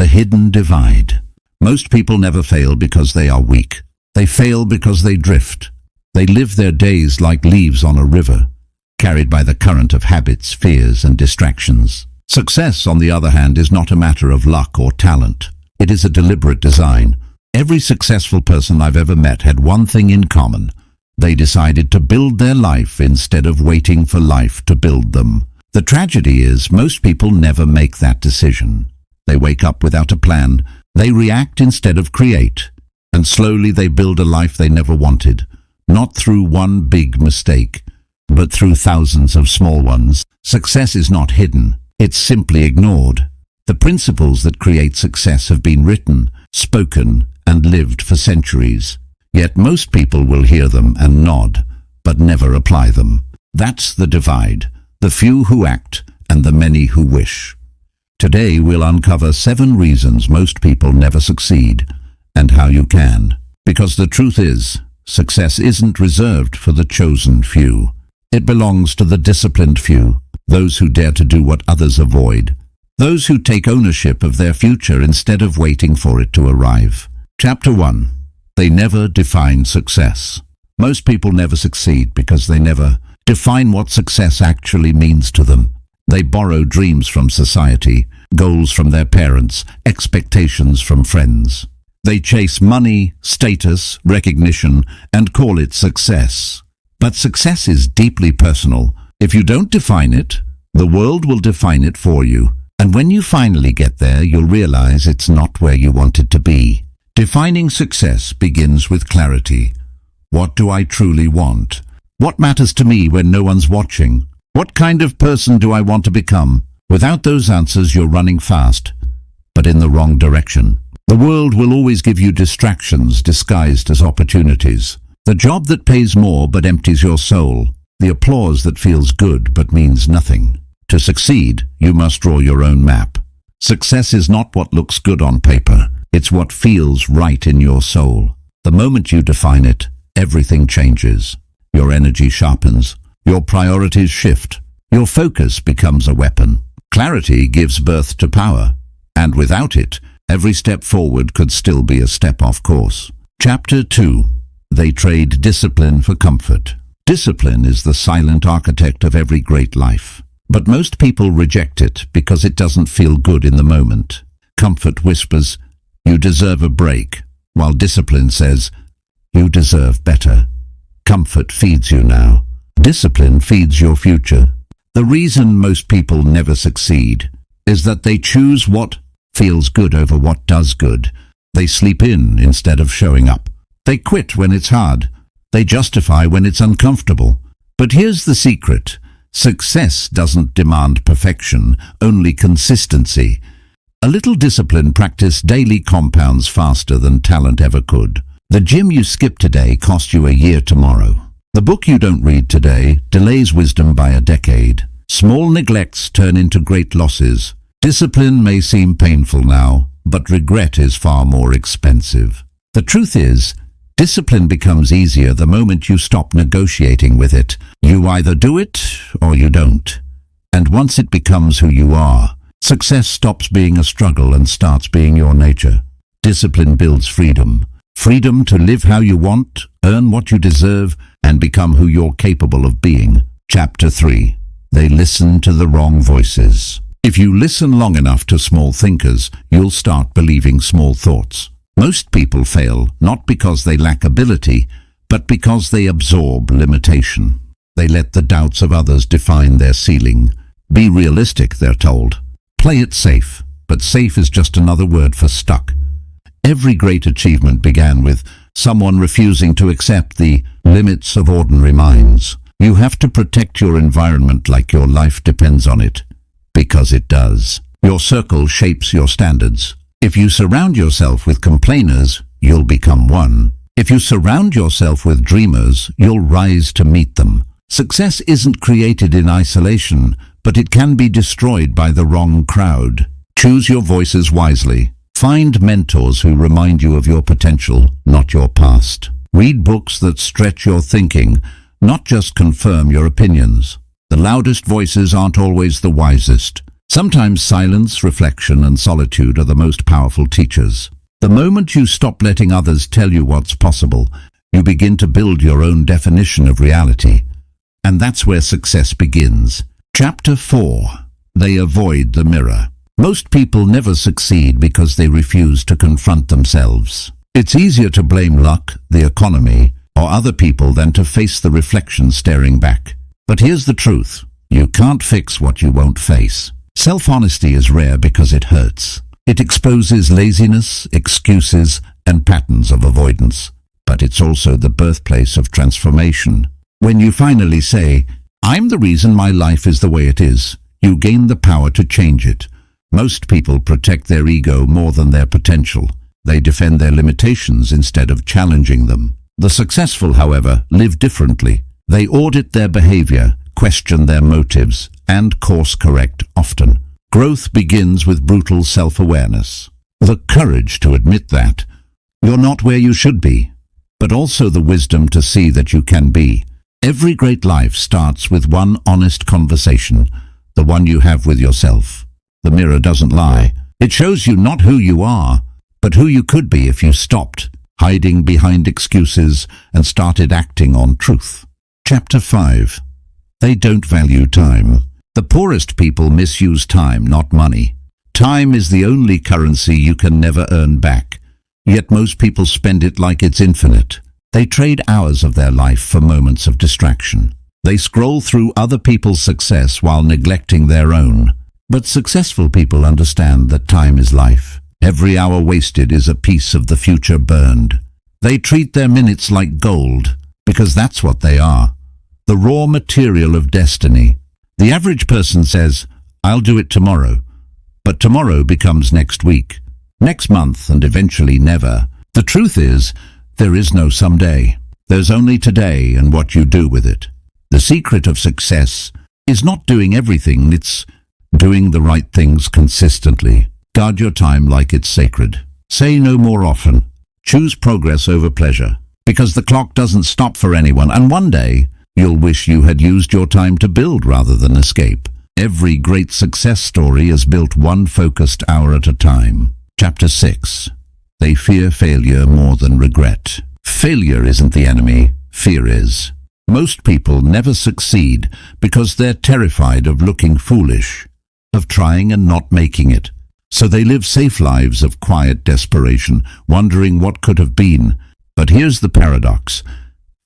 The hidden divide. Most people never fail because they are weak. They fail because they drift. They live their days like leaves on a river, carried by the current of habits, fears, and distractions. Success, on the other hand, is not a matter of luck or talent. It is a deliberate design. Every successful person I've ever met had one thing in common. They decided to build their life instead of waiting for life to build them. The tragedy is most people never make that decision. They wake up without a plan. They react instead of create. And slowly they build a life they never wanted. Not through one big mistake, but through thousands of small ones. Success is not hidden. It's simply ignored. The principles that create success have been written, spoken, and lived for centuries. Yet most people will hear them and nod, but never apply them. That's the divide. The few who act and the many who wish. Today we'll uncover 7 reasons most people never succeed and how you can. Because the truth is, success isn't reserved for the chosen few. It belongs to the disciplined few, those who dare to do what others avoid. Those who take ownership of their future instead of waiting for it to arrive. Chapter 1. They never define success. Most people never succeed because they never define what success actually means to them. They borrow dreams from society, goals from their parents, expectations from friends. They chase money, status, recognition, and call it success. But success is deeply personal. If you don't define it, the world will define it for you. And when you finally get there, you'll realize it's not where you wanted to be. Defining success begins with clarity. What do I truly want? What matters to me when no one's watching? What kind of person do I want to become? Without those answers, you're running fast, but in the wrong direction. The world will always give you distractions disguised as opportunities. The job that pays more but empties your soul. The applause that feels good but means nothing. To succeed, you must draw your own map. Success is not what looks good on paper. It's what feels right in your soul. The moment you define it, everything changes. Your energy sharpens. Your priorities shift. Your focus becomes a weapon. Clarity gives birth to power. And without it, every step forward could still be a step off course. Chapter 2. They trade discipline for comfort. Discipline is the silent architect of every great life. But most people reject it because it doesn't feel good in the moment. Comfort whispers, "You deserve a break," while discipline says, "You deserve better." Comfort feeds you now. Discipline feeds your future. The reason most people never succeed is that they choose what feels good over what does good. They sleep in instead of showing up. They quit when it's hard. They justify when it's uncomfortable. But here's the secret. Success doesn't demand perfection, only consistency. A little discipline practiced daily compounds faster than talent ever could. The gym you skip today cost you a year tomorrow. The book you don't read today delays wisdom by a decade. Small neglects turn into great losses. Discipline may seem painful now, but regret is far more expensive. The truth is, discipline becomes easier the moment you stop negotiating with it. You either do it or you don't. And once it becomes who you are, success stops being a struggle and starts being your nature. Discipline builds freedom. Freedom to live how you want, earn what you deserve, and become who you're capable of being. Chapter 3. They listen to the wrong voices. If you listen long enough to small thinkers, you'll start believing small thoughts. Most people fail not because they lack ability, but because they absorb limitation. They let the doubts of others define their ceiling. Be realistic, they're told. Play it safe, but safe is just another word for stuck. Every great achievement began with someone refusing to accept the limits of ordinary minds. You have to protect your environment like your life depends on it, because it does. Your circle shapes your standards. If you surround yourself with complainers, you'll become one. If you surround yourself with dreamers, you'll rise to meet them. Success isn't created in isolation, but it can be destroyed by the wrong crowd. Choose your voices wisely. Find mentors who remind you of your potential, not your past. Read books that stretch your thinking, not just confirm your opinions. The loudest voices aren't always the wisest. Sometimes silence, reflection, and solitude are the most powerful teachers. The moment you stop letting others tell you what's possible, you begin to build your own definition of reality. And that's where success begins. Chapter 4. They avoid the mirror. Most people never succeed because they refuse to confront themselves. It's easier to blame luck, the economy, or other people than to face the reflection staring back. But here's the truth. You can't fix what you won't face. Self-honesty is rare because it hurts. It exposes laziness, excuses, and patterns of avoidance. But it's also the birthplace of transformation. When you finally say, "I'm the reason my life is the way it is," you gain the power to change it. Most people protect their ego more than their potential. They defend their limitations instead of challenging them. The successful, however, live differently. They audit their behavior, question their motives, and course correct often. Growth begins with brutal self-awareness. The courage to admit that you're not where you should be, but also the wisdom to see that you can be. Every great life starts with one honest conversation, the one you have with yourself. The mirror doesn't lie. It shows you not who you are, but who you could be if you stopped hiding behind excuses and started acting on truth. Chapter 5. They don't value time. The poorest people misuse time, not money. Time is the only currency you can never earn back, yet most people spend it like it's infinite. They trade hours of their life for moments of distraction. They scroll through other people's success while neglecting their own. But successful people understand that time is life. Every hour wasted is a piece of the future burned. They treat their minutes like gold, because that's what they are. The raw material of destiny. The average person says, "I'll do it tomorrow." But tomorrow becomes next week, next month, and eventually never. The truth is, there is no someday. There's only today and what you do with it. The secret of success is not doing everything, it's doing the right things consistently. Guard your time like it's sacred. Say no more often. Choose progress over pleasure, because the clock doesn't stop for anyone, and one day you'll wish you had used your time to build rather than escape. Every great success story is built one focused hour at a time. Chapter 6. They fear failure more than regret. Failure isn't the enemy, fear is. Most people never succeed because they're terrified of looking foolish, of trying and not making it. So they live safe lives of quiet desperation, wondering what could have been. But here's the paradox.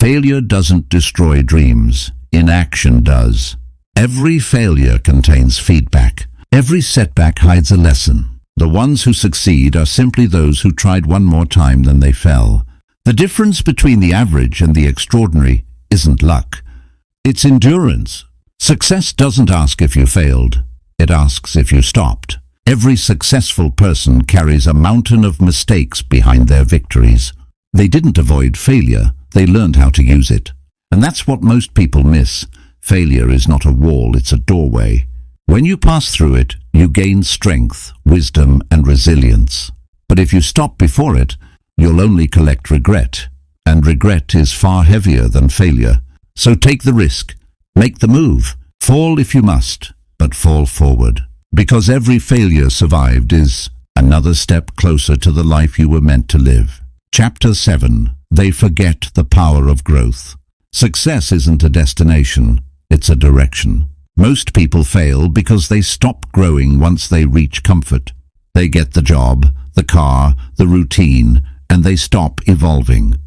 Failure doesn't destroy dreams. Inaction does. Every failure contains feedback. Every setback hides a lesson. The ones who succeed are simply those who tried one more time than they fell. The difference between the average and the extraordinary isn't luck. It's endurance. Success doesn't ask if you failed. It asks if you stopped. Every successful person carries a mountain of mistakes behind their victories. They didn't avoid failure. They learned how to use it. And that's what most people miss. Failure is not a wall, it's a doorway. When you pass through it, you gain strength, wisdom, and resilience. But if you stop before it, you'll only collect regret. And regret is far heavier than failure. So take the risk. Make the move. Fall if you must, but fall forward. Because every failure survived is another step closer to the life you were meant to live. Chapter 7. They forget the power of growth. Success isn't a destination, it's a direction. Most people fail because they stop growing once they reach comfort. They get the job, the car, the routine, and they stop evolving.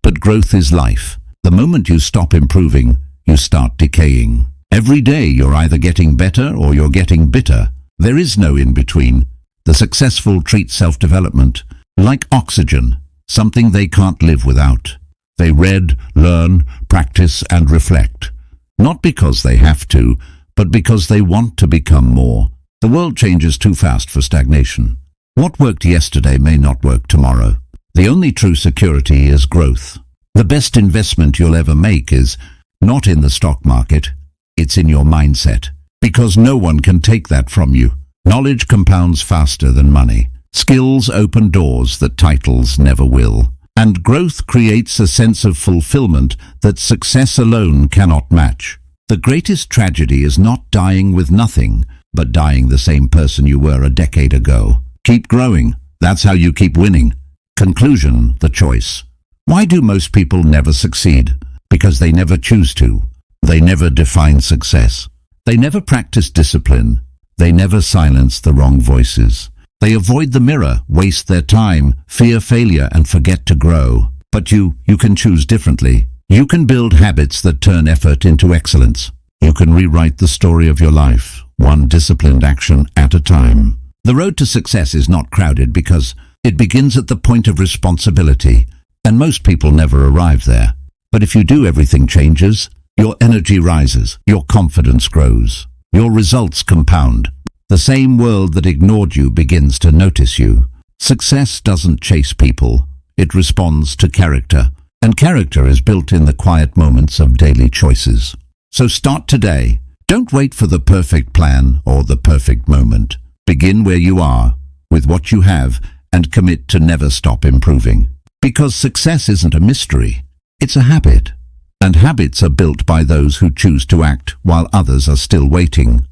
But growth is life. The moment you stop improving, you start decaying. Every day you're either getting better or you're getting bitter. There is no in-between. The successful treat self-development like oxygen, something they can't live without. They read, learn, practice, and reflect. Not because they have to, but because they want to become more. The world changes too fast for stagnation. What worked yesterday may not work tomorrow. The only true security is growth. The best investment you'll ever make is not in the stock market, it's in your mindset. Because no one can take that from you. Knowledge compounds faster than money. Skills open doors that titles never will. And growth creates a sense of fulfillment that success alone cannot match. The greatest tragedy is not dying with nothing, but dying the same person you were a decade ago. Keep growing. That's how you keep winning. Conclusion, the choice. Why do most people never succeed? Because they never choose to. They never define success. They never practice discipline. They never silence the wrong voices. They avoid the mirror, waste their time, fear failure, and forget to grow. But you can choose differently. You can build habits that turn effort into excellence. You can rewrite the story of your life, one disciplined action at a time. The road to success is not crowded because it begins at the point of responsibility, and most people never arrive there. But if you do, everything changes. Your energy rises, your confidence grows, your results compound. The same world that ignored you begins to notice you. Success doesn't chase people, it responds to character. And character is built in the quiet moments of daily choices. So start today. Don't wait for the perfect plan or the perfect moment. Begin where you are, with what you have, and commit to never stop improving. Because success isn't a mystery, it's a habit. And habits are built by those who choose to act while others are still waiting.